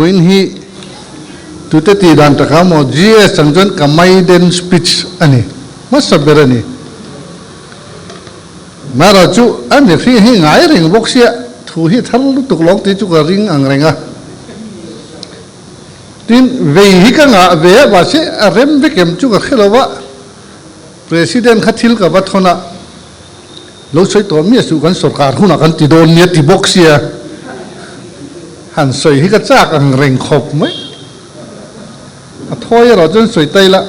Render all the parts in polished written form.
voin hi tu te ti dan ta ka mo GS changjon ka maiden speech ani masaberani mara chu an ne fi hi ngai ring bok sia thu hi thal tuk lok ti chu ka ring ang renga tin ve hi ka nga ve ba se rem ve kem chu ka khilowa president khathil ka bathona lo soi to mi su kan sarkar huna kan ti don ne ti bok sia han soi hi ka chak ang reng khop mai a thoi ro jon soi tai la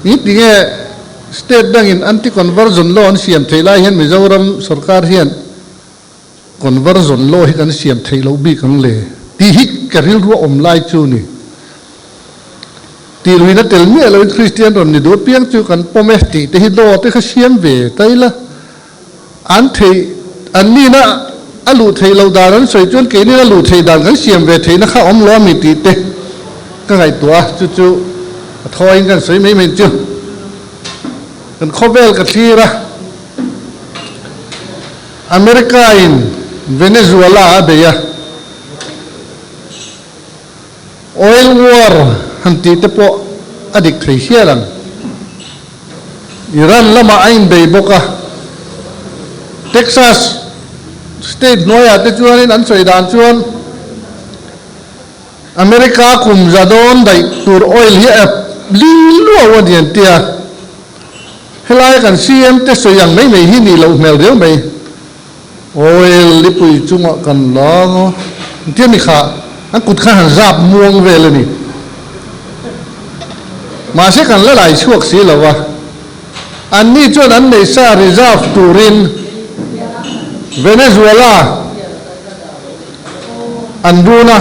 ni tinge state bank in anti conversion law an siam theila hian Mizoram sarkar hian conversion law hi kan siam theilo bi kan le ti hi karil ru om lai chu ni ti luina tel mi lo Christian ron ni do piang chu kan pome ti te hi law te kha siam ve taila an thei an ni na alu thei lo da ran soi chon ke ni alu thei dan kan siam ve thei na kha om lo mi ti te ka ngai tua chu chu thoi kan soi mai men chu kan khobel ka thira America in Venezuela beya oil war hanti te po adik thei hiaran Iran lama ain bei boka Texas state noya te chuan an soi dan chuan America kum zadon dai tur oil hi li lo wadian tia helai kan CM te soyang mai mai hi ni lo mel reu mai oil lipui chunga kan longo tian ni kha an kut kha han zap muang vel ni ma se kan la lai chuak si lawa an ni chuan an nei sa reserve turin Venezuela an runa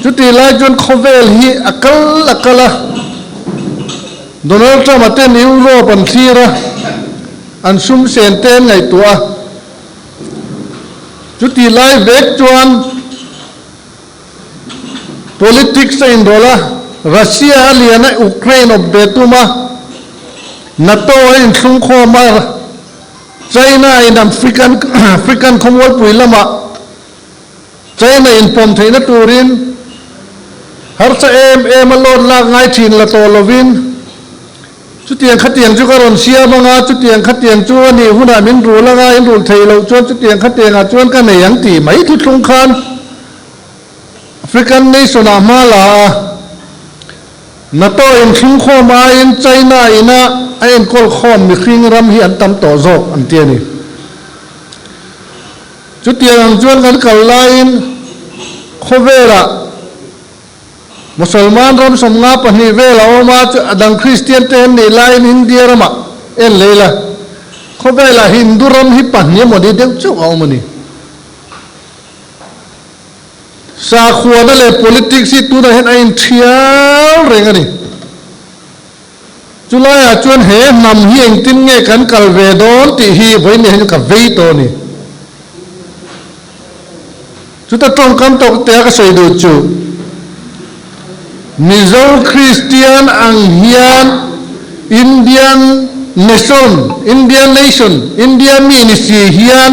chuti lai chuan khovel hi akala Donald Trump aten Europe an thira an sum sen ten ngai tua chuti lai vek chuan politics in dola Russia aliana Ukraine of betuma NATO in thung khoma China in African Commonwealth puilama China in pom theina turin har cha em alon la ngai thin la to lovin chutiang khatiang chu karon sia manga chutiang khatiang chu ni huna min ru la ngai ru thei lo chuan chutiang khatiang a chuan ka nei ang ti mai thu thung khan African nation amala NATO in thung khoma in China ina ain kol khom mi khring ram hi an tam to zok an tiani chutiang chuan kan kal lain khovera Musulman ram somnga pani vela oma adang Christian ten ni lain India rama en leila khobela Hindu ram hi pani modi deu chu aumani sa khuana le politics hi tu na hen ain thial rengani chulaya chuan he nam hi engtin nge kan kalve don ti hi voin hen ka vei to ni chuta tong kam tok te ka sei du chu Mizo Christian ang hian Indian nation Indian ministry hian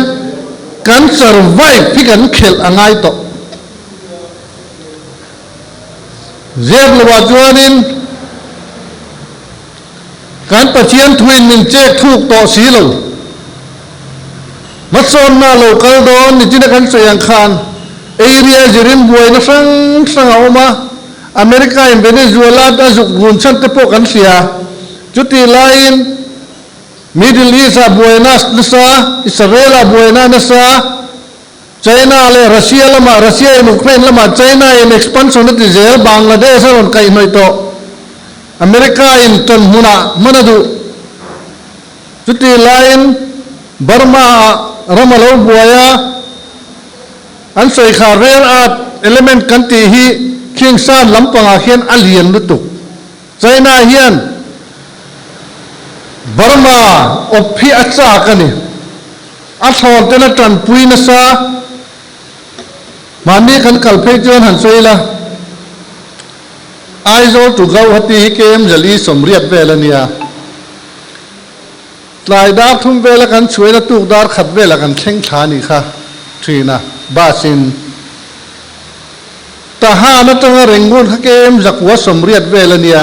kan survive pi kan khel angai to zeb lawa chuanin kan pachian thuin min chek thuk to si lo matson na local don ni china kan soyang khan area jirin buai na sang oma America in Venezuela da zuk gun chan te po kan sia chuti lain Middle East buenas nasa Israel buena nasa China le Russia in Ukraine lama China in expansion at Israel Bangladesh on kai noi to America in ton huna manadu chuti lain Burma ramalo buaya an soi kha rare art element kan ti hi King San lampanga hian alien lutuk China hian Burma ophi acha kani a thon tena tan puina sa mani kan kalphe chuan han soila aizo tu gau hati kem jali somriat velania tlai da thum vela kan chuela tu dar khat vela kan thleng thani kha thina basin ทหารนั่นต้องเร่งกุนข้าเกมจากวัดสมเรียดเวลเนีย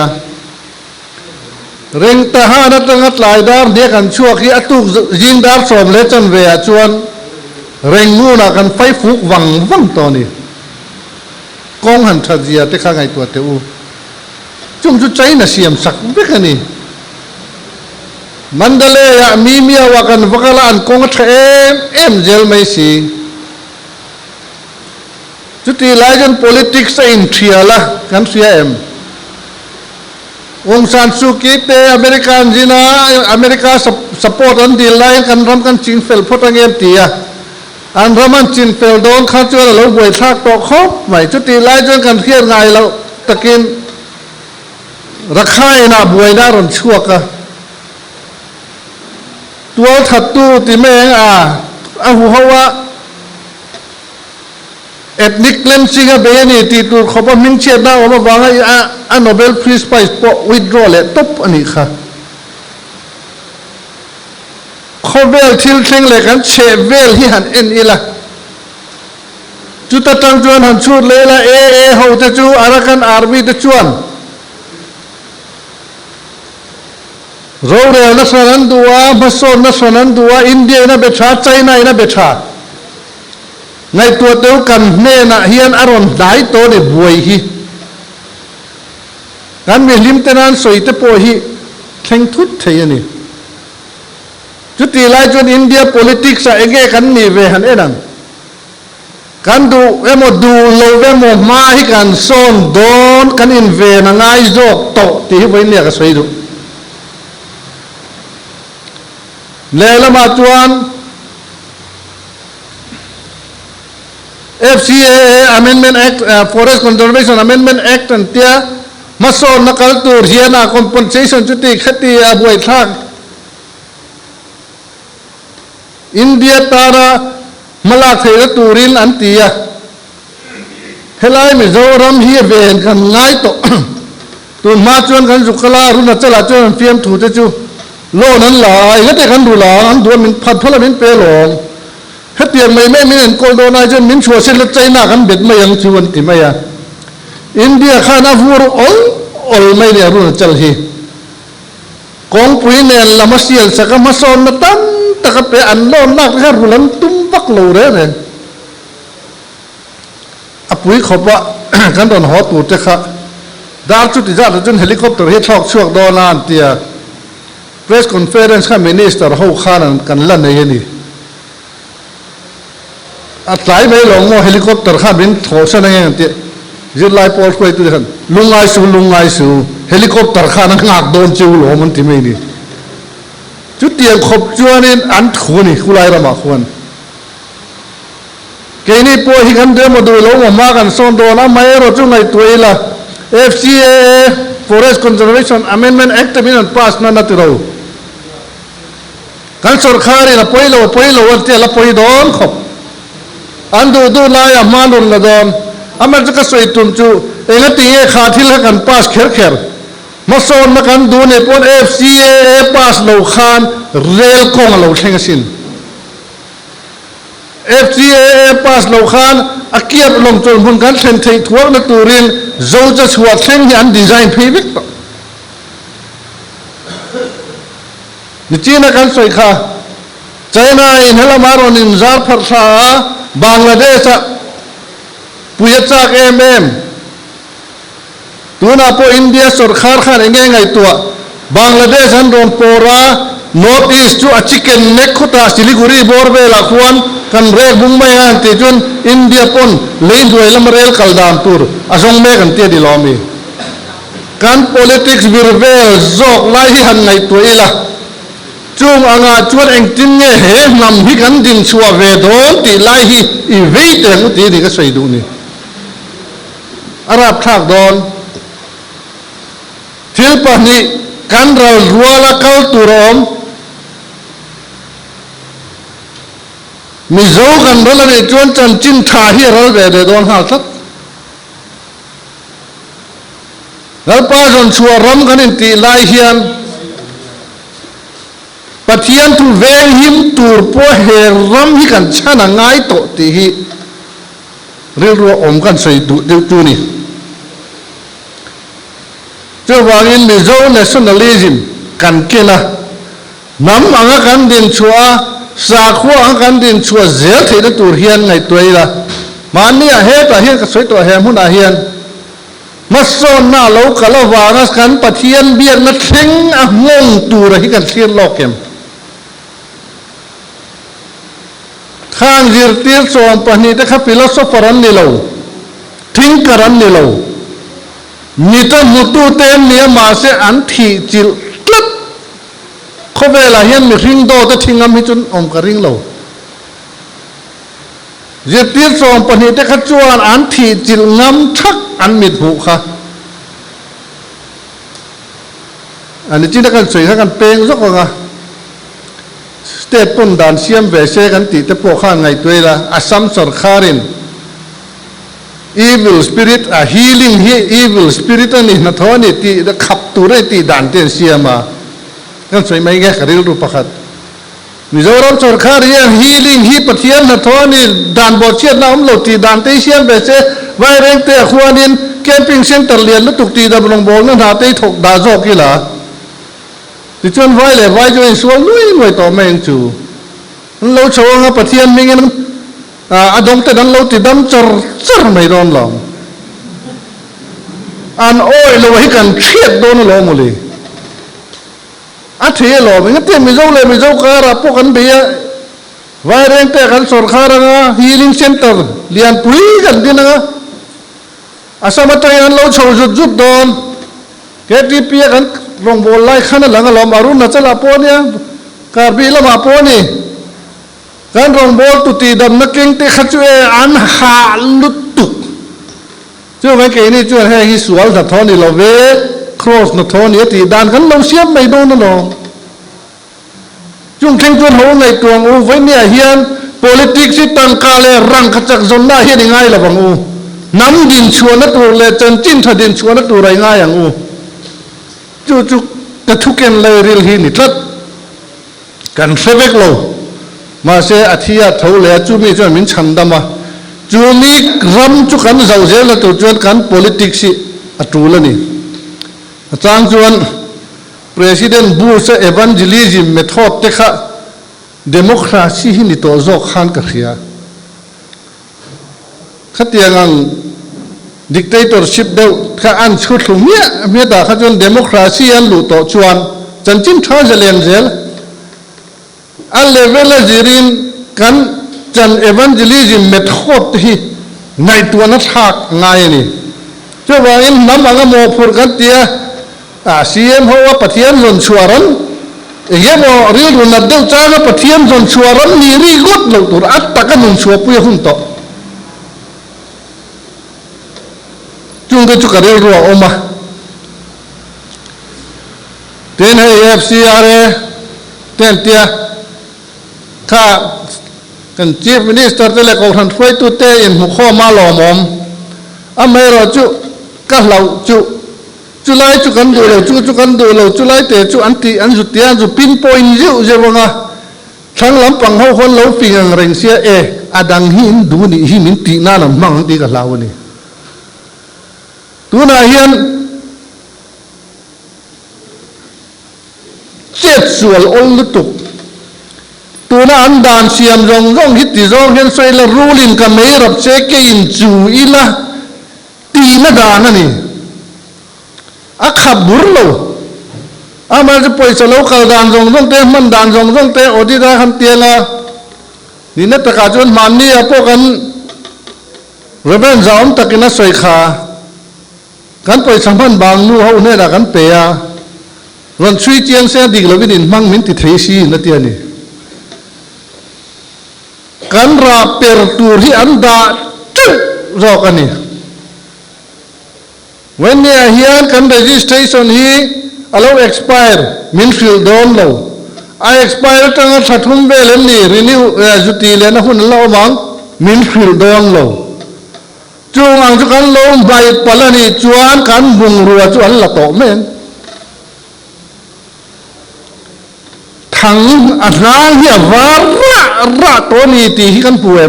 เร่งทหารนั่นต้องหลายดาร์เดียกันชั่วขี้อตุกยิงดาร์สมเลจันเวียชวนเร่งงูนักันไฟฟุกวังตอนนี้กองหันทัดเจียที่ข้างไงตัวเตอูจุ่มจุดใจน่ะเสียมสักไม่กันนี่มันเดเลยมีเมียว่ากันวักลานกองเอ็มเจลไม่สีจุดที่หลายจน politics อินเทียละกันเสียองซานซูกิเตอเมริกันจีน่าอเมริกาสปอร์ตอันดีไลน์กันรำกันจีนเฟลพอตังเงียบตียอันรำมันจีนเฟลโดนข้าจ้าเราบวยทักตอกเขาไม่จุดที่หลายจนกันเทียนไงเราตะกินรักใครน่ะบวยน่ารอนชั่วกะตัวถัดตู้ที่แม่งหัวว่าเอ็ดนิกเลนซิงเบนี่ที่ตัวเขาบอกมิงเชียดาวมาบอกให้โนเบลพรีสไพรส์ปอวิดรอเลยตบอันนี้ค่ะเขาเวลทิลทิงเลยกันเชเวลที่หันเอ็นอีละจุดตั้งจวนหันชุดเลยละเขาจะจูอะไรกันอาร์บีจะจวนเราเรียนนักสนันตัวมาสอนนักสนันตัวอินเดียน่ะเบชาไชน่าน่ะเบชาในตัวเดียวกันเน่น่ะเฮียนอารมณ์ได้ตัวเดียบวยฮีการมีลิมเตนันสวยแต่ปวยฮีแข่งทุดเทียนี่จุดที่ไล่จนอินเดีย politics เองกันนี่เวหันเอ็นังกันดูมดูโลเวมมาให้กันโซนโดนกันอินเวนังไงโจกโตที่ไว้เนี่ยก็สวยดูแล้วมาจวน FCAA Amendment Act Forest Conservation Amendment Act นั่นเตี้ยมาสอนนักการตูเรียนcompensation จุดที่ขัดที่บวยทักอินเดียตาระมาลากเทระตูรินอันเตียเฮลัยมิโซรัมเฮียเวนกันง่ายโตตูมาจวนกันสุขลารุนจะละจวนเฟียมถูจะจูโลนั้นหลายก็แต่กันดูหลานดวนมินพัดพละมินเปหลงถ้าเตียงไม่เห็นโกลโดนายจนมินชัวเส้นละใจหนักกันเบ็ดไม่ยังชวนติไม่ยังอินเดียข้านาฟูรุอลไม่เนี่ยรู้จัลฮีกองปุยเนี่ยละมาเสียสักมาสอนมาตั้งตะกับไปอันโลนักแค่รู้ลันตุ้มบักโลเลยเนี่ยอปุยขบว่ากันโดนหัวตูดจะค่ะดาร์จุดที่จะจนเฮลิคอปเตอร์เฮชอกช่วงโดนานเตียpress conference ข้ามินิสเตอร์เขาข้านันกันลั่นในยันนี่อัดสายไม่หลงว่าเฮลิคอปเตอร์ข้าบินโถชนะยังเตี้ยยึดไล่ปอลคุยตัวกันลุงไงสูเฮลิคอปเตอร์ข้านั่งงักโดนจิวหลงมันที่ไม่นี่จุดเตียงขบจวนนี่อันถูนี่คุไลระมาควรเกนี่ปวยกันเดิมมาดูหลงมากันส่งโดนไม่รอจุงไงตัวอีละ FCAA Forest Conservation Amendment Act มีนั่น pass นั่นนั่นที่เรากันสุรคารีละปวยโลวันเตี้ยละปวยโดนขบอันดูลายมานุนละโดนอเมริกาสวยตุนจูเองตีเอขาที่ละกัน pass เขียร์มาสอนมากันดูเนี่ยปน FCAA pass โลขานเรลคงเราเชงสิน FCAA pass โลขานอาเกียบลงจนบุญกันเซนเททวกนักตูรินโจจะสวัสดิ์เช่นยันดีไซน์พิวิกต่อนี่จีนกันสวยค่ะไชน่าอินเฮลมาโรนินซาร์พัฒนาบังกลาเทศปุยจากตัวน่าพออินเดียสุรคาร์ขันเองไงตัวบังกลาเทศฮันโดนปอระนอร์ทอีสต์จูอาชิเกนเน็กขุตาสิลิกุรีบอร์เบลาควันกันเรกบุ้งไม่ฮันติจุนอินเดียปนเลนด้วยลำเรลคัลดามตูร์อาสงเมกันเตียดิลอมีกัน politics วิร์เวลจอกไล่หันไงตัวอีละจุงอ่างจวดเองจินเนี่ยเห็นนำฮิกันดินชัวเวดอนตีไล่ฮีอีเวทเองตีนี่ก็สวยดูนี่อารับทักดอนทิลปะนี่กันเรารัวละเข้าตุรอมมีโจกันเราเลยจวนจันจินท่าฮีเราเวดดอนหาสักแล้วป้าจนชัวรำกันอินตีไล่เฮียนปัจจัยทุเวหิมตูร์พอเฮรัมฮิกันชนะง่ายโตตีฮี เรียกว่าอมกันใส่ดุเดียวจูนี่เจ้าวางินมิโซเนชั่นแนลิซึมกันเกนะน้ำอังกันดินชัวสาขวอังกันดินชัวเจ้าที่ตัวเฮียนไงตัวละมันนี่เฮตเฮียนก็สวยตัวเฮียนหุ่นเฮียนมาสอนหน้าเราก็เราวางัสกันปะเทียนเบียนนัดทิ้งงงตัวอะไรกันเทียนโลกเกมข้างจิตติสอนปะนี่แต่ข้าฟิโลโซฟารันนี่เราทิ้งกันนี่เรามีแต่มุตุเต็มเนี่ยมาเสียอันที่จิลลัดเขาเวลาเห็นมีริงโดแต่ทิ้งมิจุนอมกระริงเราจิตติสอนปะนี่แต่ข้าจวนอันที่จิลงำทักอันมิดหูค่ะอันนี้จินตกันสวยกันเป่งสักว่าสเตปปุ่นด่านเสียมเวเซกันติแต่พวกข้างไงตัวละอาซัมสรคาริน evil spirit a healing evil spirit นี่นัทวนี่ตีขับตัวได้ตีด่านเตียนเสียมากันสวยไหมแกกระดิ่งรูปขัดมิโซรัมสรคาริน healing ฮีปะเทียนนัทวนี่ด่านบอดเชียนน้ำหลดตีด่านเตเชียนเวเซไวเร่งเตะขวานินแคมปิ้งเซ็นเตอร์เลียนแล้วตุกตีดับลงบอลนั่นหาเตะถกดาจอกกี่ล่ะที่จนไว้เลยไว้จนสวงลุยหน่วยต่อแมงจูเราโชว์กับปะเทียนมิงั้นอดงแต่นั้นเราติดดำจรไม่โดนหลงอันโอ้ยเราให้กันเครียดโดนหลงหมดเลยอัฐิหลงมิงั้นเตี้ยมิโซเลยมิโซก็รับพวกกันเบียไว้เร่งแต่กันสอนข้ารังฮีลิ่งเซ็นเตอร์เรียนปุยกันดีนะอาสามาตัยนั้นเราโชว์จุดโดนแค่ที่เปียกันลงบอลไล่ขันหลังเรามารุ่นนั่นจะละปนเนี่ยการบีละมาปนนี่การลงบอลตุตีดำนักเก่งเตะขัดช่วยอันหาลุดตุช่วยไม่เก่งนี่ช่วยให้ฮิสวอลนัททอนี่เราเวครอสนัททอนี่ตีด่านกันเราเสียไม่โดนนั่นหรอจุงเข่งจวนหัวในตัวงูไว้เนี่ยเฮียน politics ที่ตั้งกาเลรังขจักจนได้เฮียนยังไงล่ะบังอูน้ำดินชวนนัตัวเลยจนจิ้นถ้าดินชวนนัตัวไรง่ายอย่างอูจู่ๆกระทุกกันเลยริลฮีนี่ทัดกันเซเวกโลมาเสียอาทิตย์เท่าเลยจู่มีจวนมินชันดามาจู่มีรำจู่กันเจ้าเจ้าแล้วตัวจวนกัน politics อัตรูละนี่จางจวน President Bush evangelism method เทค่ะ democracy ที่นี่ตัวโจขันกันเสียขัดยังdictatorship เดียวข้าอันชุดลุ่มเนี่ยเมื่อแต่ข้าจน democracy อันหลุดต่อชวนจันจินท้าเจริญเจลอันเลเวลจีรินกันจัน evangelism method ที่ในตัวนักหักง่ายนี่เจ้าว่าอินน้ำมันก็โมพูดกันเตียCM เขาว่าปะเทียนจนชัวรันเยี่ยมว่าเรื่องนั้นเดี๋ยวจ้าก็ปะเทียนจนชัวรันนี่รีกดเราตัวอัตตะกันจนชัวปุยหุ่นต่อจุงก็จุกเรื่องรัวออกมาเต็นให้ FCR เต็นเตียข้ากัน Chief Minister เตะกองทัพไฟตุเตอินหัวข้อมาหล่อหมอมอเมริกาจุก็เราจุไลจุกันดูเราจุกันดูเราจุไลเตะจุอันตีอันจุดเตียนจุพินพอยน์จิ้วเจ้าว่าไงทั้งลำปังเขาคนเราฟิงเริงเสียอดังหินดูนี่หิมินตีน่าหนำมั่งตีกับเราเนี่ยตัวน่าเฮียนเจ็ดส่วนองค์ตุกตัวน่าอันดานเสียมร่องฮิตติร่องเห็นใส่ละรูลินกับไม่รับเช็คอินจูอีละตีน่าดานนั่นนี่อักขับบุรโลมันจะปล่อยสโลกดานร่องเตะมันดานร่องเตะอดีตขันเตียละนี่นักตะการจนมันนี่พวกกันเรเบนจอมตะกินนัสใส่ขากันไปสัมพันธ์บางนู่เขาเนี่ยนะกันเปียรันช่วยเจียงเสียดีเราวินินมั่งมินติเทชีนั่นเตียนี่กันราเปิดตัวที่อันดาจุดรอกันนี่วันนี้เฮียนกัน registration ฮี allow expire มินฟิลดอนเราexpire ตั้งแต่สัตว์หุ่นเบลนี่ renew จุดที่เลนะหุ่นเราบังมินฟิลดอนเราจูงอังจุกันลงใบปลานี่จวนกันบุงรัวจวนละโตเมนทั้งอันนั้นเหี้ยวาระตัวนี้ตีกันป่วย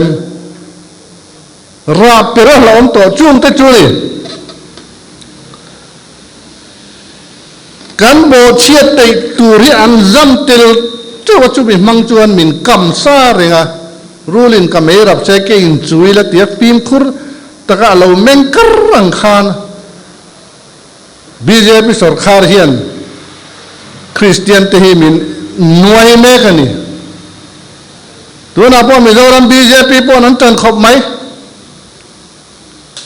ราบเปรอะล้อมต่อจุ่มเตจุยกันโบเชียตติตุริอันจัมติลเจ้าจุบิมังจวนมินคำซาเริงะรูลินคำเอรับใช้เก่งจุยละเตียฟิมคุรตะกะเราเมงกรังขานBJP สรคาร์เฮียนคริสเตียนเตหิมินนวยเมกันีตัวนับว่ามิโซรัม BJP พวกนั้นจันขบไหม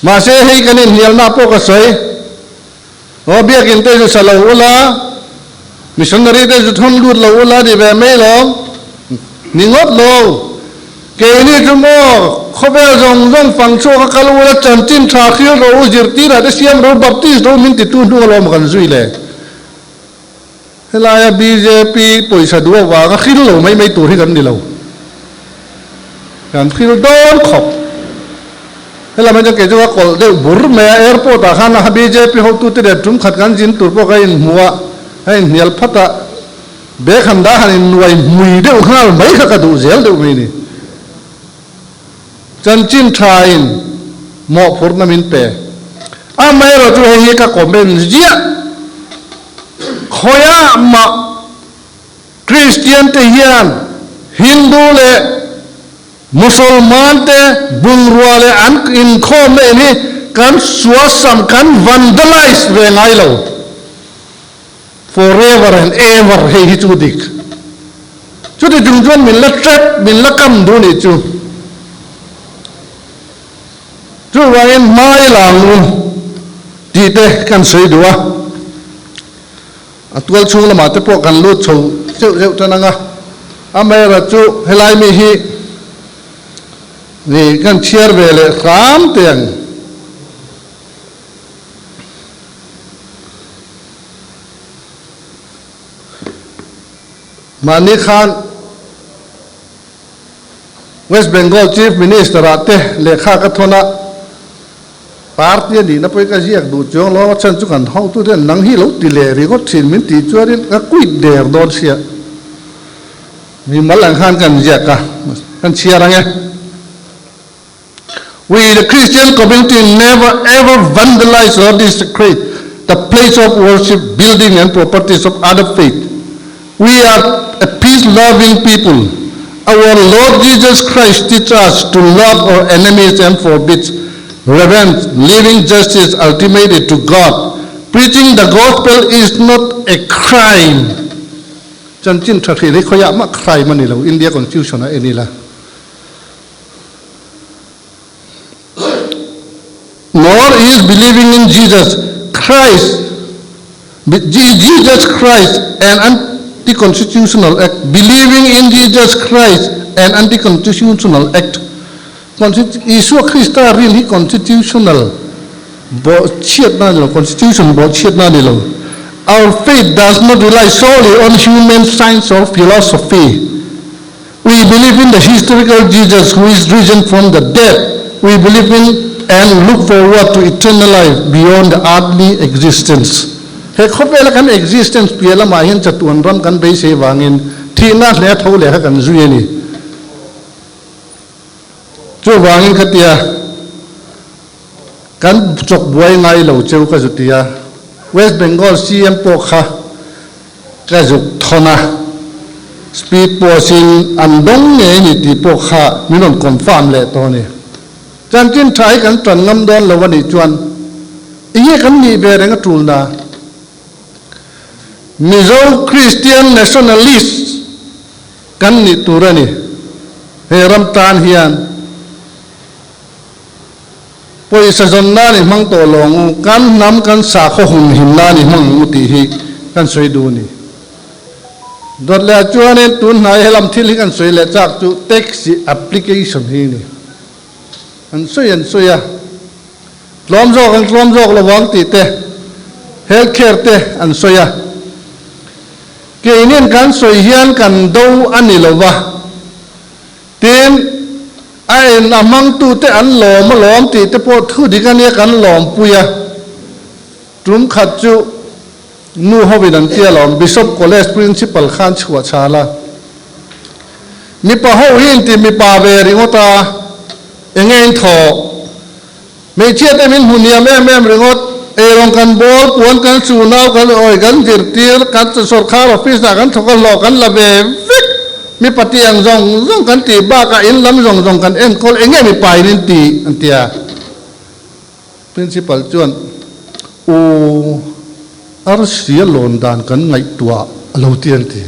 มาเสียให้กันนี่เหี่ยวนับพวกก็สวยโอ้เบียกินเตจุสลาวลามิชชันนารีเตจุทนดูดลาวลาดีแบบไม่หรอกนิงดโลเกนี่จุโม่เขาไปจงฟังโชว์เขาลูกจันจินชาคิลเราจิรตีระเดียมเราบัพติสเรามินติตุนดูเรามากันซุยเลยเฮลาย BJP ป่วยสะดวกว่าก็คิลเราไม่ตัวที่กันนี่เราการคิลโดนขบเฮลามันจะเกิดว่าคนเดือดบุรเมียแอร์พอร์ตอาคารนะ BJP เขาตัวที่เด็ดจุ่มขัดกันจินตัวพวกไอ้หัวไอ้เนียลพัตตาเบคันดาหันหน่วยมุยเดือดข้าวไม่ขัดกันดูเซลเดือดไม่นี่จันจินทายน์หมอพูดน้ำมินเปย์ไม่เราจะให้กับคอมเมนต์เจียขอยามาคริสเตียนเทียนฮินดูเลมุสลิมเตบุญรัวเลอันอินคอมเมนี่กันสวดสัมกันวันเดลัยส์เรื่องไงเรา forever and ever ให้ฮิจูดิกจุดที่จุงจวนมินละเจ็บมินละกำดูนี่จูจู่ว่าเอ็นไม่หลังดีเตะกันสวยดูอ่ะตัวช่วงละมาเตะพวกกันลุดชูเจ้าท่านงะไม่ระจู่เฮลัยมีฮีนี่กันเชียร์เวลสามเตียงมานิคานเวสต์เบงกอลชีฟมินิสเตอร์อาเตะเลขากัทนะปาร์ตี้นี่นับไปก็เรียกดูจงล้อฉันจุกันห้องตัวเด่นนังฮีโร่ติเลรีก็ชินมินติจวรินก็คุยเดือดโดนเสียมีมาหลังหันกันเรียกกันเชียร์อะไร We the Christian community never ever vandalize or desecrate the place of worship, building and properties of other faith. We are a peace-loving people. Our Lord Jesus Christ teaches us to love our enemies and forbids revenge, living justice ultimately to God. Preaching the gospel is not a crime. จันจินทรีนี่เขาอยากมาใครมันนี่เราอินเดียคอนสติทูชั่นนี่ละ Nor is believing in Jesus Christ an anti-constitutional act. Believing in Jesus Christ an anti-constitutional act. Isu Krista really constitutional. Constitution Our faith does not rely solely on human science or philosophy. We believe in the historical Jesus who is risen from the dead. We believe in and look forward to eternal life beyond the earthly existence. เฮ้ยเขาเป็นละกัน existence เปลี่ยนละมาเห็นจัตุนรำกันไปเสวางินที่น่าเลี้ยเท่าเลยกันจุยนี่จู่วางินขตียกันจกบวยไงเหล่าเจ้าก็จุตีย West Bengal CM ปกค่ะก็จุกทนะสปีดโพสิงอันดงเนี่ยนี่ที่ปกค่ะมีนนคอนฟาร์มเลยตัวนี้จันจินไทยกันตรันงำดอนละวันนี้จวนอีกกันมีเบรนกตูลนามิโซคริสเตียนเนชั่นแนลิสต์กันนี่ตัวนี้เฮรัมตานเฮียนพออิสระจนนั่นนี่มังตัวลงกันน้ำกันสาขหุ่นหินนั่นนี่มังมุติฮิกันสวยดูนี่ดอดเลี้ยจวนนี่ตุนนายเฮลัมทิลกันสวยเลี้ยจากจุเท็กซี่แอปพลิเคชันฮีนี่อันสวยล้อมโจกระวังติเตะเฮลท์แคร์เตะอันสวยเกี่ยนี่กันสวยเฮียนกันดูอันนี้ละวะเต็มไอ้น้ำมังตูเตะอันหลอมติเตะพอทุดิกันเนี่ยกันหลอมปุยจุ่มขัดจุนู่ฮอวินันเตียหลอมบิชอปคอลเลจพรินซิปัลขันชัวชาลามีป่าห้องหินที่มีป่าเวริงตาเองทอ ไม่เชื่อแต่มินหุ่นยาแม่เรื่องดลงกันบอลปวนกันสูนาวกันอ้อยกันจิตตีกันสดข้าวพิษกันทุกคนหลอกกันละเบวิมีปฏิยังจงกันตีบ้ากันอินล้ำจงกันเอ็นคนเองไม่ไปนินตีอันเตีย principal จวนโอ้อาร์เสียลอนดานกันไงตัวเราเตียนตี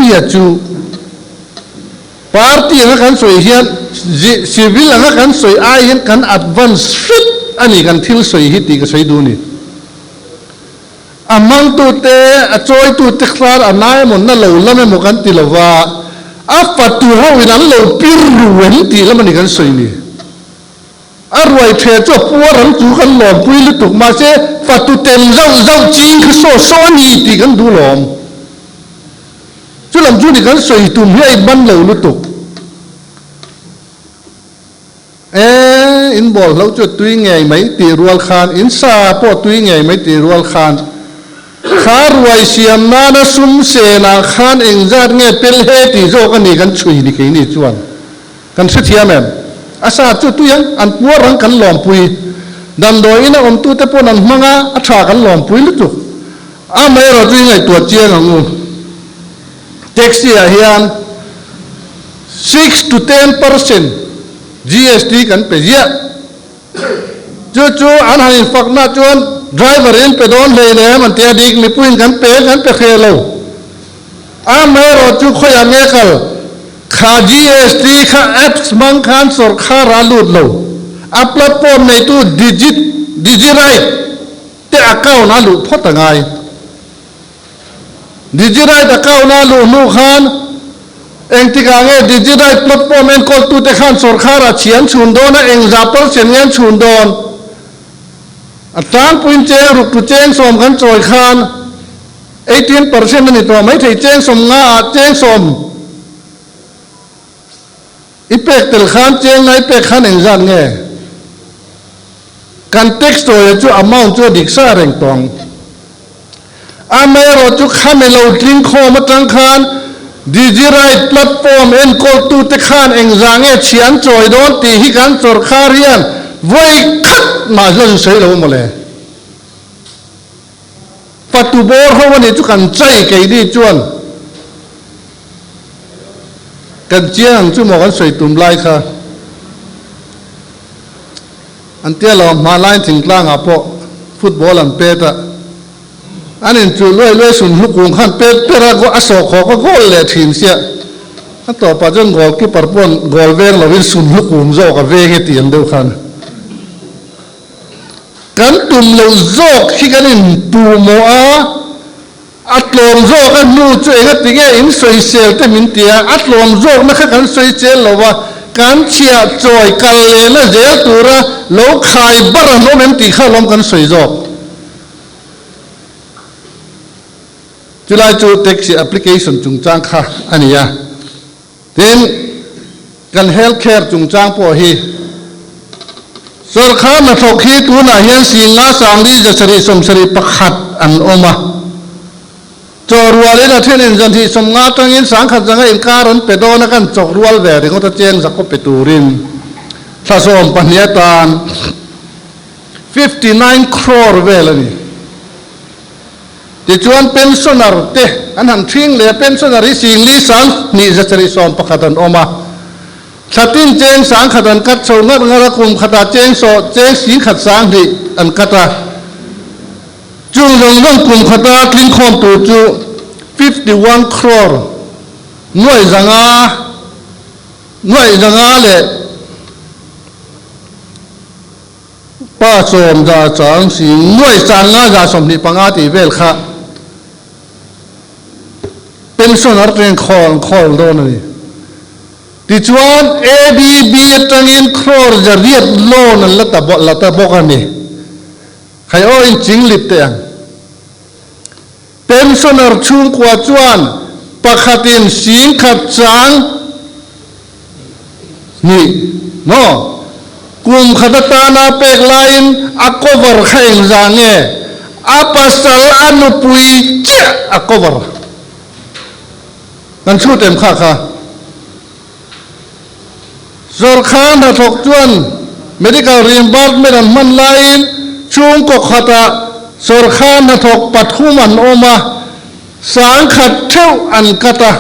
อยากจูปาร์ตี้นักการสวยเฮียนซีวิลนักการสวยอายันกันอัดวันสุดอันนี้กันทิลสวยฮิตดีก็สวยดูนี่อามันตัวเตะจอยตัวเตะคลาร์อันนั้นมันนั่นเราแล้วไม่หมกันตีละว่าอาฟัดตัวเราวินันเราพิรุเวนตีแล้วมันนี่กันสวยนี่อารวยเทจปัวรังจูกันหลอมปุยลุตุกมาเสฟัดตัวเต็มเจ้าจีนคือโซนี่ตีกันดูหลอมจุลำจุนี่กันสวยตุ่มให้บันเหลวลุตุกอินบอลเราจะตุยไงไหมตีรัวคานอินซาปอตุยไงไหมตีรัวคานขารวยเสียมนานะซุมเสนาคานเองจัดเงี้ยเป็นเฮติโจกันนี่กันช่วยนี่แค่นี้จวนกันเสียแม่อาซาจุตุยังอันปัวรังกันหลอมปุยดันโดยนะตุเตปนันมังอาอัฐากันหลอมปุยลุตุกไม่เราตุยไงตัวเจียงงูเท็กซี่เฮียน6 to 10% GST กันไปเยอะจู่ๆอันหันฝักหน้าจวนไดรเวอร์อินไปโดนเลยเนี่ยมันเตียดีมีปุ่นกันเเคลไม่รอจู่ค่อยเมฆลค่า GST ค่าแอปส์มังคันสุรค่าราลุดโลอัพแพลตฟอร์มในตู้ดิจิไรแต่อากาศน่าลุพอตั้งไงดิจิไรแต่อากาศน่าลุนูขันเองที่กางดิจิทัลแพลตฟอร์มเองก็ตัวเด็กขันสุรคาราเชียนชุนโดนเองจับตัวเชียนเงินชุนโดนอัตราปุ่นเจรุกตุเจงสมกันจอยขัน18%นี่ตัวไม่ถึงเจงสมงาเจงสมอีเป็กเตลขันเจงไงเป็กขันเองจันเงกันเท็กซ์ตัวจู่อามาจู่ดิกซาเร่งตองไม่รอจู่ขันในเราทิ้งคอมาตั้งขันดิจิไรแพลตฟอร์มเอ็นโคตูเตคานเองจางเอเชียนจอยโดนตีฮิกันจอร์คาเรียนไว้คัดมาจนเสียแล้วหมดเลยปัตตุบอร์เขาวันนี้จุกันใจกี่ดีจวนกันเจียงจู่หมอกันสวยตุ่มไล่ค่ะอันเตี้ยเรามาไล่ถึงกลางอ่ะพอฟุตบอลอันเปตะอันนี้จู่เลื่อยสุนลูกกงขันเปรก็อโศกก็โกลเลยทิ้งเสียถ้าต่อไปจนกอลที่ปรปนกอลเวงเราวิสุนลูกกงโจกับเวงให้เตียนเดียวกันกันตุ่มเราโจกที่กันอินตูโมอาอัดลมโจกันนู่นช่วยกันติเกอินสวยเซลแต่มินเตียอัดลมโจกนักกันสวยเซลเราว่าการเชียจอยกันเลยนะเจ้าตัวละเราขายบาร์โนเมนติข้าลมกันสวยโจจุฬาจูเท็กซี่แอปพลิเคชันจุงจ้างค่ะอันนี้อ่ะทีนี้กันเฮลท์แคร์จุงจ้างพอฮีสุรคามาถกฮีตัวน่ะเฮียนสิงห์สังลีจะสริสมสริประคัดอันออกมาจอรัวเลยนะเทนินจันทีสมงาตั้งยินสังขัดจังอินการันเป็ดโดนกันจอกรัวเวริงก็จะเจนสักก็เป็ดตูรินสะสมปัญญาตาน59 crore เวลนี่ที่ชวนเป็นส่วนนรเตะอันหันทิ้งเลยเป็นส่วนนริสิงลิสังนี่จะสริสอมประคันออกมาขัดทิ้งเจงสังขัดันกัดโซงัดงาคุมขัดเจงโซเจงสิงขัดสังที่อันกัดจุงลงนั่งคุมขัดทิ้งคอมตัวจู51 crore หน่วยจังอาเลยป้าสมจะจังสิงหน่วยจังอาจะสมนิปังอาติเวลค่ะเป็นส่วนอะไรคอลโดนนี่ที่ชวน ADB ตั้งอินครอจะเรียกโลนั่นละตาบอกกันนี่ใครเอาอินจริงลิบเตียงเป็นส่วนอะไรชุ่มกว่าชวนประคัตินสิงขัดจังนี่เนาะกุมขัดตานาเป็กไลน์อักโวร์ให้ยังจังเงี้ยอาปัสสาวะนุปุยเจ้าอักโวร์นั่นชูเต็มข้าค่ะสุรคานถ้าถกจวน medical reimbursement an man lain chung ko khata sarkar na thok pathum an oma sang khat theu an kata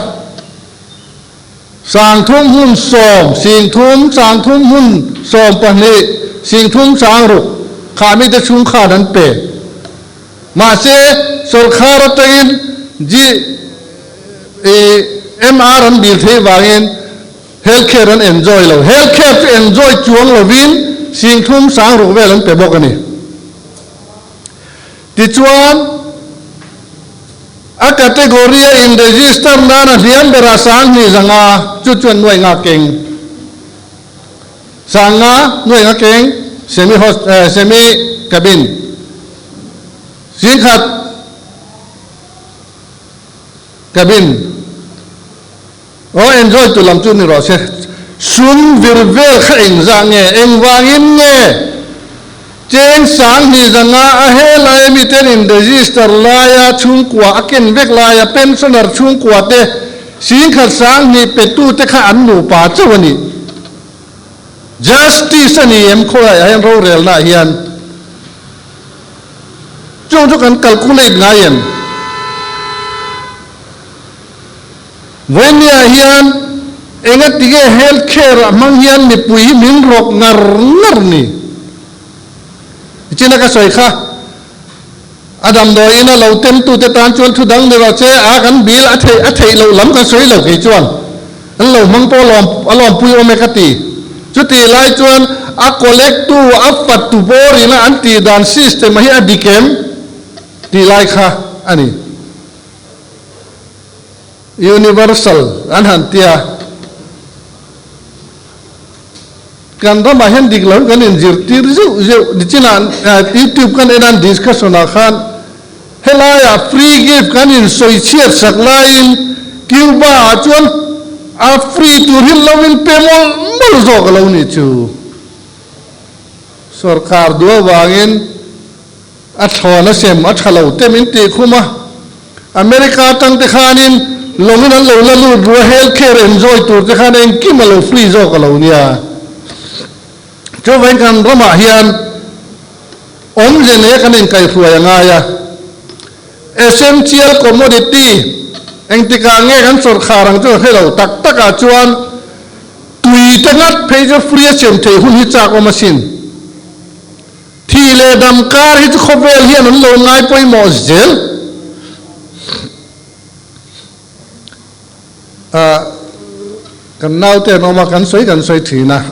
sang thum hun som sing thum sang thum hun som pani sing thum sang ru khami te chung kha dan pe ma se sarkar tain ji MR an bil the wangin healthcare an enjoy lo healthcare to enjoy chuang lo win sing thum sang ru vel an pe bok ani ti chuan a category in register na na hian bera sang ni zanga chu chuan noi nga keng sanga noi nga keng semi cabin sing khat cabin o enjoy tu lam chu ni ro se sun vir vel kha eng zange eng wangin nge chen sang ni zanga a he lai mi ten in register la ya chung kwa aken vek la ya pensioner chung kwa te sing khat sang ni petu te kha an nu pa chawani justice ani em khoi a ro rel na hian chung chu kan calculate nga yen when ya hian enga tige healthcare amang hian mi pui min rok ngar ni china ka soi kha adam do ina lo tem tu te tan chuan thu dang de ro che a kan bil a thei lo lam ka soi lo ke chuan an lo mang po lom pui o me ka ti chu ti lai chuan a collect tu a pat tu bor ina anti dan system hi a dikem ti lai kha ani universal an han tia kan da ma hen dik lo kan in zir tir zu di china youtube kan enan discussion a khan helaya free gift kan in soi chiat sak lain kiuba chuan a free tur hin lawin pemol mol zo ka lo ni chu sarkar do wangin a thona sem a thalo temin ti khuma america tang te khanin longin an lo la lu ro healthcare enjoy tur te khanin kimalo free zo ka lo nia cho vain kan roma hian om jene kan in kai fuaya nga ya essential commodity engtika nge kan sor kharang cho hello tak taka chuan tui tangat page free chem the hun hi chak o machine thi le dam kar hi khovel hian an lo ngai poi mo zel kan nau te no ma kan soi thina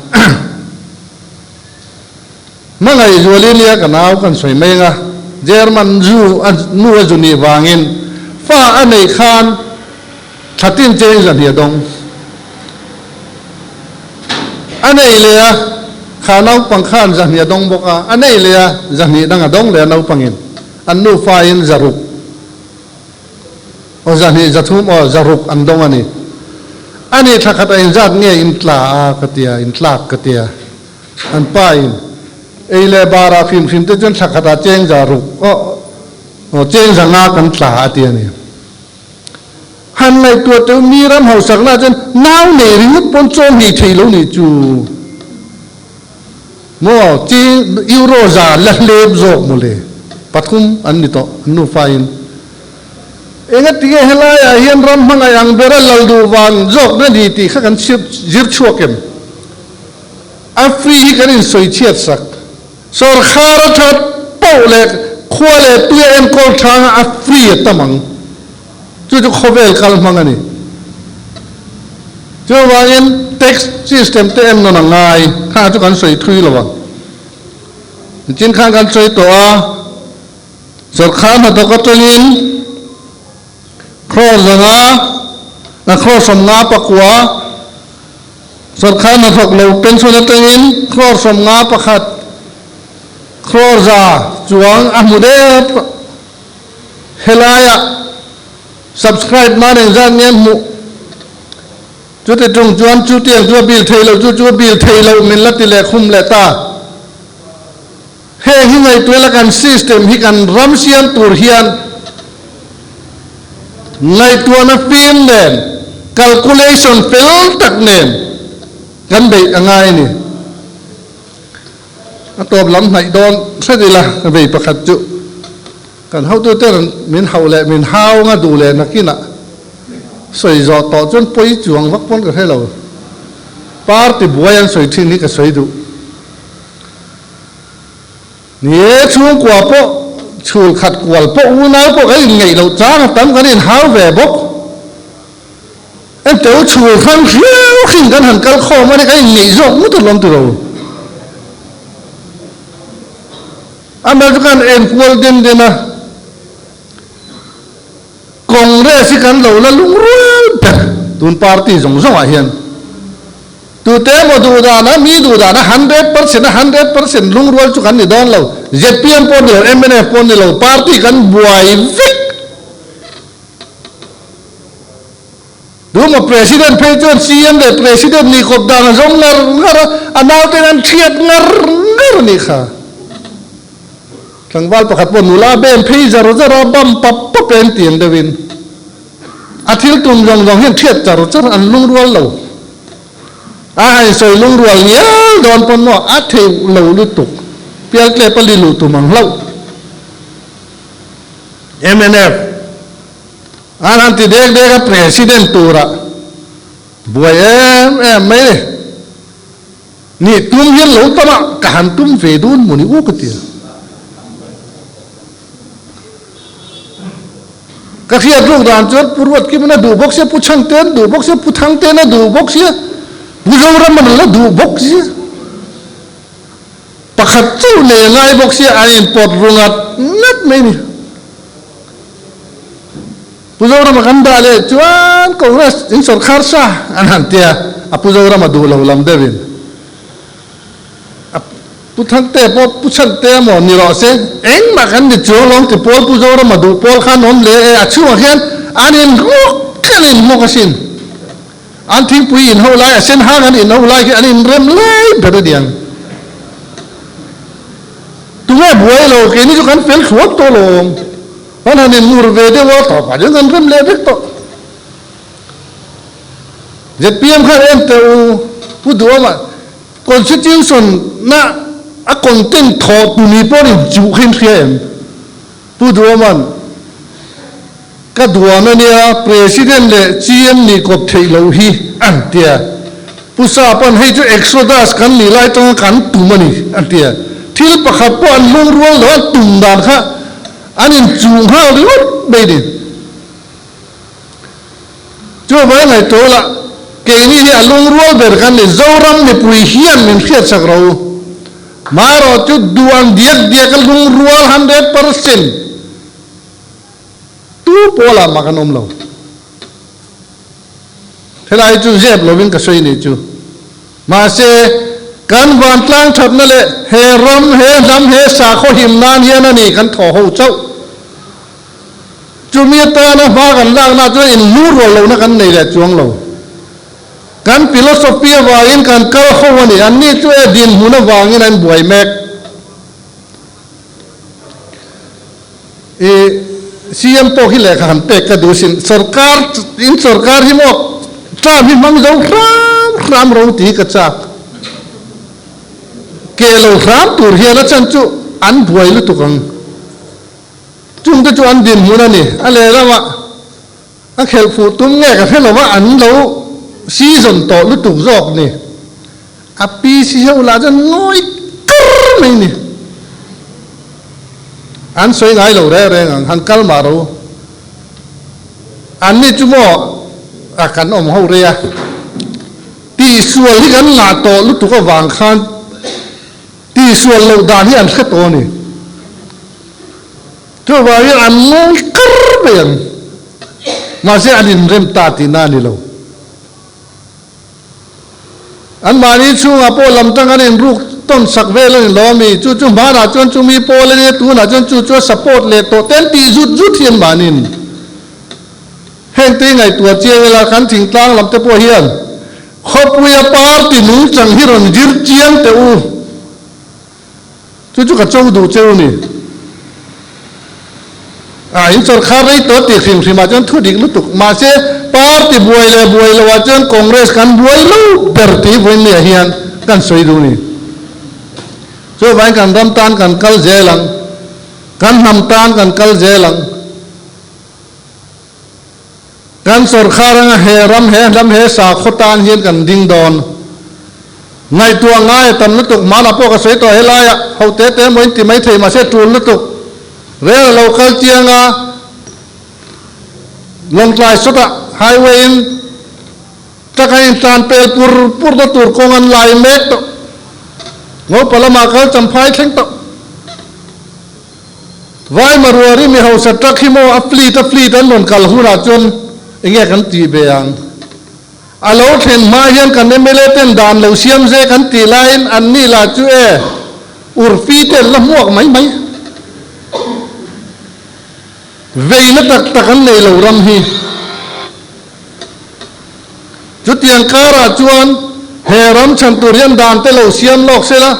mangai zualilia kanau kan soi menga german zu nu azuni wangin fa anei khan thatin che zania dong anei leya khanau pangkhan zania dong boka anei leya zani danga dong le nau pangin annu fa in zaruk o zani zathum o zaruk andong ani thakata in zat nge in tla katia in tlak katia an pain eile bara phim te jon thakata cheng za ru o cheng za nga kan tla atiani han lai tu te mi ram ho sak na chen naw ne ring pon chom ni thei lo ni chu mo chi euro za la leb zo mo le pathum an ni to nu fain enga tige hela ya hian ram hanga yang bera laldu wan jok na ni ti kha kan zir chuakem a free hi kan in soi chiat sak sarkar that pole khole tu en ko thang a free tamang chu khovel kal mangani chu wangin tax system te em no na ngai kha chu kan soi thui lo wa chin khan kan soi to a sarkar na to ko tolin cross nga na cross nga pakwa sarkar na thok lo pension atangin cross nga pakhat kroza chuang amude helaya subscribe ma reng zan ngen mu chu te tung chuan chu tiang chu bil thailo chu bil thailo min la ti le khum le ta he hi ngai tu la kan system hi kan ram sian tur hian ngai tu na film nen calculation fel tak nen kan be angai ni ตัวลำไหนโดนใช่ดีละเบียประคัดจุกันเขาตัวเต้นมินเฮาแหละมินเฮางาดูแลนักกินอ่ะสวยจอต่อจนไปจวงวักปนกันให้เราปาร์ตี้บัวยันสวยที่นี่ก็สวยดูเนี่ยช่วงกว่าพวกชูขัดกวลพวกอุณาพวกไอ้ไงเราจ้างตั้งกันอินเฮาแหวบกเอ็นเจ้าชูฟังเสียวขึ้นกันหันกันข้อมาได้ไอ้ไงจงมุดลงตัวเราอเมริกันเอ็นควอลเดนเดนะกองเรสิกันเราละลุงรุ่งแต่ตุนปาร์ตี้ส่งส่งอาเฮียนตัวเต็มดูดานะมีดูดานะ100%ลุงรุ่งจุกันนี่ดอนเราเจ็ดปีนปนเราMNFปนเราปาร์ตี้กันบวยวิกดูมาประธานเพจอนซีเอ็มเดประธานนี่กบดานส่งเงินอันนั้นเป็นอันเทียดเงินนี่ค่ะทั้งวันประคับปนุลาเบนพีจารุจาราบัมปับปับเป็นเตียนเดวินอาทิตย์ตุนยองเห็นเทียดจารุจารันลุงรัวเราไอ้สวยลุงรัวเนี่ยโดนปนว่าอาทิตย์เราลุตุกเปียกเล็บลิลุตุมังเราMNF อันนั้นที่เด็กกับประธานตัวละบวยไม่เลยนี่ตุ้มเห็นเราตั้งการตุ้มเฟดุนมุนีอุกติก็เขียนลูกด่านจดพูดว่าคิดมันดูบกเสียผู้ช่างเต้นดูบกเสียผู้ทางเต้นนะดูบกเสียผู้เจ้ารามันละดูบกเสียประคับจู่เลยไงบกเสียอันนี้ปวดรุงัดนัดไม่มีผู้เจ้ารามันกันได้เลยจวนคอนเกรสอินสอร์คาร์ซ่าอันนั้นเตียผู้เจ้ารามันดูเราลำเดวินผู้ทางเตะพอผู้ชันเตะหมอนี่รอเสียเอ็งมากันดิจ้วลงที่พอลผู้เจ้าเรามาดูพอลข้านนเลยช่วยกันอันนี้รู้กันอินมกสินอันที่ผู้อินเขาไล่เส้นห่างอันอินเขาไล่อันนี้เริ่มไล่แบบเดียงตัวบัวเราแค่นี้จุกันเฟลขวดตัวลงเพราะนั่นมูร์เวเดว่าต่อไปยังกันเริ่มเละเด็กต่อเจ็ดปีมข้าเอ็นเตอผู้ดูว่าคนชื่อจิวสันน่ะอะคนเต้นทอตุนีปอริจูขึ้นเขียนผู้ดูมันก็ดูนั่นเนี่ยประธานเลยจีเอ็มนี่ก็เทลาฮีอันเดียผู้สาปันให้จะเอ็กซ์โซดัสกันนี่ไล่ต้องกันตุมันนี่อันเดียที่ประคับปอนลุงรัวแล้วตุ่มดานค่ะอันนี้จูงห้าวหรือไม่ดีจู่ไปไหนตัวละเกนี่ที่ลุงรัวเบิดกันนี่เจ้ารำนี่ปุยเฮียนมันเขียดสักเรามาเราจุดดวนเดียกลุงรัว100%ตู้โพลามากันอมเราเท่าไรจู่เจ็บเราวิ่งกระสุยนี่จู่มาเสกันวันกลางทับนั่นแหละเฮรำเฮรำเฮสาโคหิมนานเฮียนั่นนี่กันถอหูเจ้าจู่มีตานะมากันล่างน่าจะอินมูรเรานะกันในแหละจวงเรากันฟิโลโซฟีวาอินกันเข้าเข้าวันนี้อันนี้ช่วยดินหูนวางินอันบวยแม็กซีเอ็มโปกิเลขันเตกกระดูสินสรการอินสรการที่มอกจ้าพิมังเจ้าครามเราตีกระจักเกลูครามตัวเฮียละจันจุอันบวยลุตุกังจุ่มตะจุอันดินหูนั่นนี่อะไรละวะอันเขลฟูตุ้มแง่กับให้เราว่าอันเราซีซันต่อลุตุกจอกนี่อปีซีเฮาลาจะน้อยกึ๊ไม่นี่อันสวยงามเราแรงหันกัลมาเราอันนี้จุ่มอาการอมเฮาเรียตีส่วนที่กันหน้าต่อลุตุกวางคันตีส่วนเราด่านที่อันขึ้นตัวนี่ทั่วไปอันน้อยกึ๊ไปยังมาเสียอันนี้เริ่มตาตีน่านี่เราอันมานี้ช่วงอโปลำตั้งกันเองรูกต้นสักเวลเลยล้อมีจู่ๆมาหน้าจนจู่มีโปเลยเนี่ยตัวหน้าจนจู่ๆสปอร์ตเลยตัวเต้นตีจุดเทียนมานินเห็นตีไงตัวเจียเวลาขันถิ่งกลางลำเตปเฮียนขบเวียปาร์ตีหนุ่งจังฮิรอนจิรเจียนเตอูจู่ๆกระจงดูเจ้านี่อินสร์คาร์ไรตัวตีฟิมมาจนทุดิกลุตุกมาเสปาร์ตีบวยเลยว่าจนคอนเกรสกันบวยลูเปิดตีบวยเนี่ยเฮียนกันสวยดูนี่ ช่วยไว้กันรำตานกันกัลเจลังกันนำตานกันกัลเจลังกันสอดคารังเฮรำเฮรำเฮสาขตานเฮียนกันดิ้งดอนไงตัวง่ายตำนัตุกมาลาพวกเสยตัวเฮลายะเขาเตะเหมือนที่ไม่เทมาเสตูนนัตุกเรื่องเราคัลเจียงาลงไกลสุดอะไฮเวย์จะให้จานเปลปูร์นัตุกงอันไลเมตงบพลมาเขาจำพายทิ้งตัวไว้มารัวริมีเขาสตรักฮิโมอัฟลีตันนนกัลหูราจนเงี้ยกันตีเบียงอาลูเห็นมาเห็นกันเนี่ยไม่เล่นด่านเหลวเสียมเจกันตีไลน์อันนี้ละจูเออุรฟีเตลละมวกไหมเวนัตักกันในเหลวรำฮีจุดยังการาจวนเฮรัมชันตุเรียนด่านเตลเสียมโลกเสละ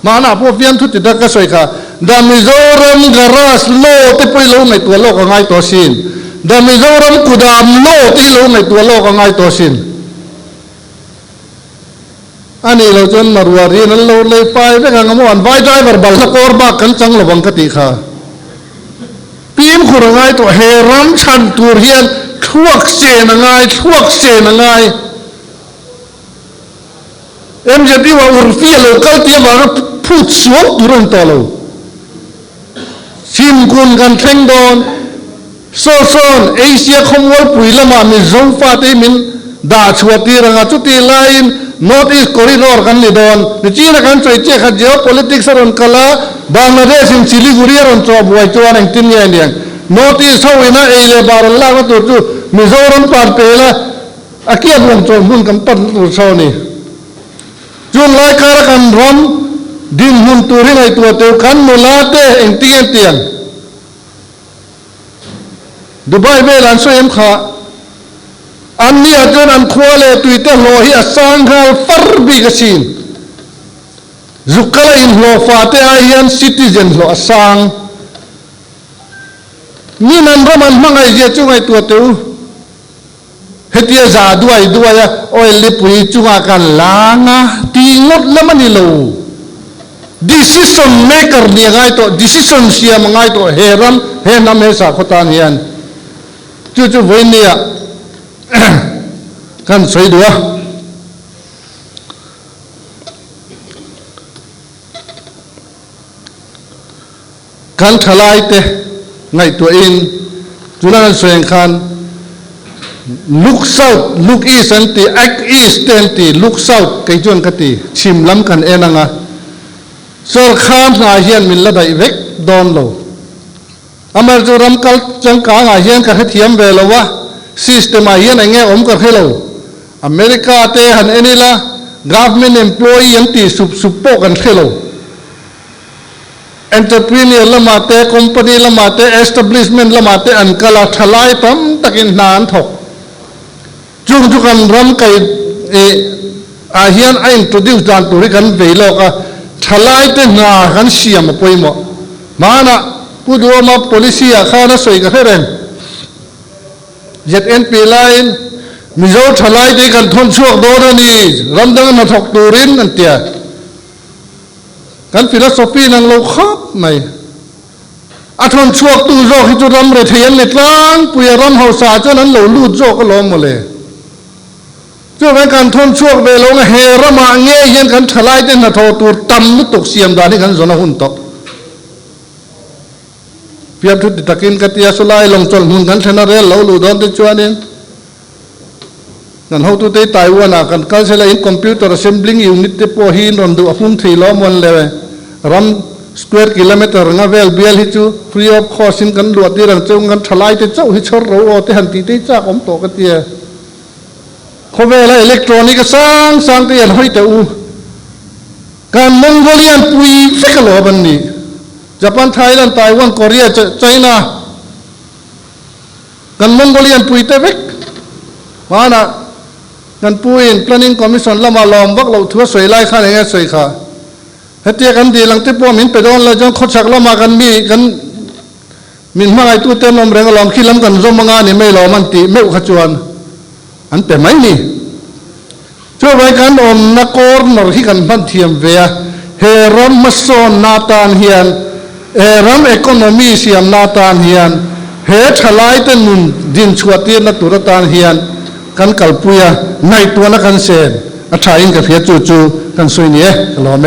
มาหน้าพวกเพียนทุติดก็สวยค่ะดามิโซรัมกราสโลที่ไปโลในตัวโลกง่ายตัวสินดามิโซรัมกุดามโลที่โลในตัวโลกง่ายตัวสินอันนี้เราจนมารัวรีนั้นเราเลยไฟไปกันงมวันไฟใจบาร์บัลกอร์บักกันจังระวังกติกาปีมขุรง่ายตัวเฮรัมชันตุเรียนทั่วเจนง่ายเอ็มจะที่ว่าอุรฟีเราเกิดที่ว่าพูดสวมตุรันตัวเราชิมกุนกันเพ่งโดนโซนเอเชียคอมวอลปุยละมามีจงฟาติมินดาชวตีรังจุตีไลน์นอร์ทอีสต์คอริดอร์กันลิดอนดิจีนักการช่วยเจ้าขัดเจ้า politics รันกลาบังลาเทศอินซิลิกุรีรันจอบไว้จวนแห่งตินยันยังนอร์ทอีสต์เขาอินะเอเลบาร์ลาก็ตัวจู่มิโซรัมปาร์เปล่าอาเกียบวงจงหุ่นกันปั้นตัวชาวนี่จุนไล่การกันรำดินหุ่นตัวที่ในตัวเตียวกันมุลาเตเองเตียนดูใบเบลันสวยมขาอันนี้อาจารย์อันควาเลตุยเตโลหิอาสังหาฟาร์บิกสินจุกลาอินโลฟาเตอายันซิติเซนโลอาสังนี่นั่นรำมันมังไอเจจุงไอตัวเตียวเฮติยาจาด้วยโอ้ยลิปุยจุงอากันลางะตีงดละมันนี่โลdecision maker นี่ไงตัว decision เสียมังไงตัวเฮรัมเฮนัมเฮสาขตานเฮียนจู่เวนี่อ่ะกันสวยดัวกันทลายเตะไงตัวเองจุนันสวยขันlook south look east อันตี act east อันตี look south ไกจวนกติชิมล้ำกันเองนะสอข้ามหาเฮียนมิลละได้เวกดอนโลอเมริการำกัลจังกางหาเฮียนกันเทียมเวลวะsystem หาเฮียนไงอมกันให้เราอเมริกาเตหันเอนี่ละ government employee อันตีสุบโปกันให้เรา entrepreneur ละมาเต company ละมาเต establishment ละมาเตอันกะลาทลายตั้มตะกินนานถกจุกันรำไก่อาเฮียนไอ้ introduce จานตุริกันเวลก็ทลายเตนากันเสียมาป่วยหมดมานะผู้ดูมา policy ข้านะสวยกันให้เร่งเจ็ดNP line มิโซทลายเตกันทนช่วงโดนนี่รำดังนัทกตูรินนั่นเตียกันฟิโลโซฟีนั่งโลคับไหมอาทนช่วงตูโจที่จุดรำเรทียนเล็ดล้างปุยรำเฮาสาเจ้านั้นเหลวลูดโจก็ล้อมหมดเลยเจ้าเป็นการทนช่วงเวลงเฮระมาเงี้ยยันกันทลายเตนัทตูตั้มนุตกเสียมดานี่กันสนหุ่นตกเพียบทุติตะกินกติยาสุไลลงจนหุ่นกันชนะเรลเหลวลูดอนติจวนนี่นั่นเขาตัวเตยไต้หวันกันการใช้เล่นคอมพิวเตอร์ assembling unit เตปอหินรำดูฟุ้งทีล้อมวันเลยรำ square kilometer งาเวลเบียลฮิจู free of cost กันหลวดที่รังเจ้ากันทลายเตเจ้าฮิชร์โรเตหันตีเตจ้าอมโตกันเตียเขาเวลาอิเล็กทรอนิกส์สร้างเตียนห้อยเตอูการมองโกเลียนปุยเฟกโลบันนี่ญี่ปุ่นไทยแลนด์ไต้หวันเกาหลีไชน่าการมองโกเลียนปุยเตเวกมานะกันปุย planning commission ละมาลอมบักเราทั่วสวยไล่ข้าอย่างเงี้ยสวยค่ะเฮตียกันดีหลังที่พวกมินไปโดนแล้วจนขดสักละมากันมีกันมินมาไอตัวเต็มลมแรงลอมขี้ล้ำกันจมงานนี่ไม่หล่อมันตีไม่อุขจวนอันแต่ไม่นี่ช่วยไว้กันอมนักโกรนหรือที่กันพันเทียมเวีย เฮรัมมัสโซนนาตานเฮียนเฮรัมเอคโนมีเสียมนาตานเฮียนเฮทลายเตนุนดินชวตีนตุรตานเฮียนกันกัลปุยในตัวนักกันเซนอัฐาอินกับเฮียจูกันสวยเนี่ยกลอมเม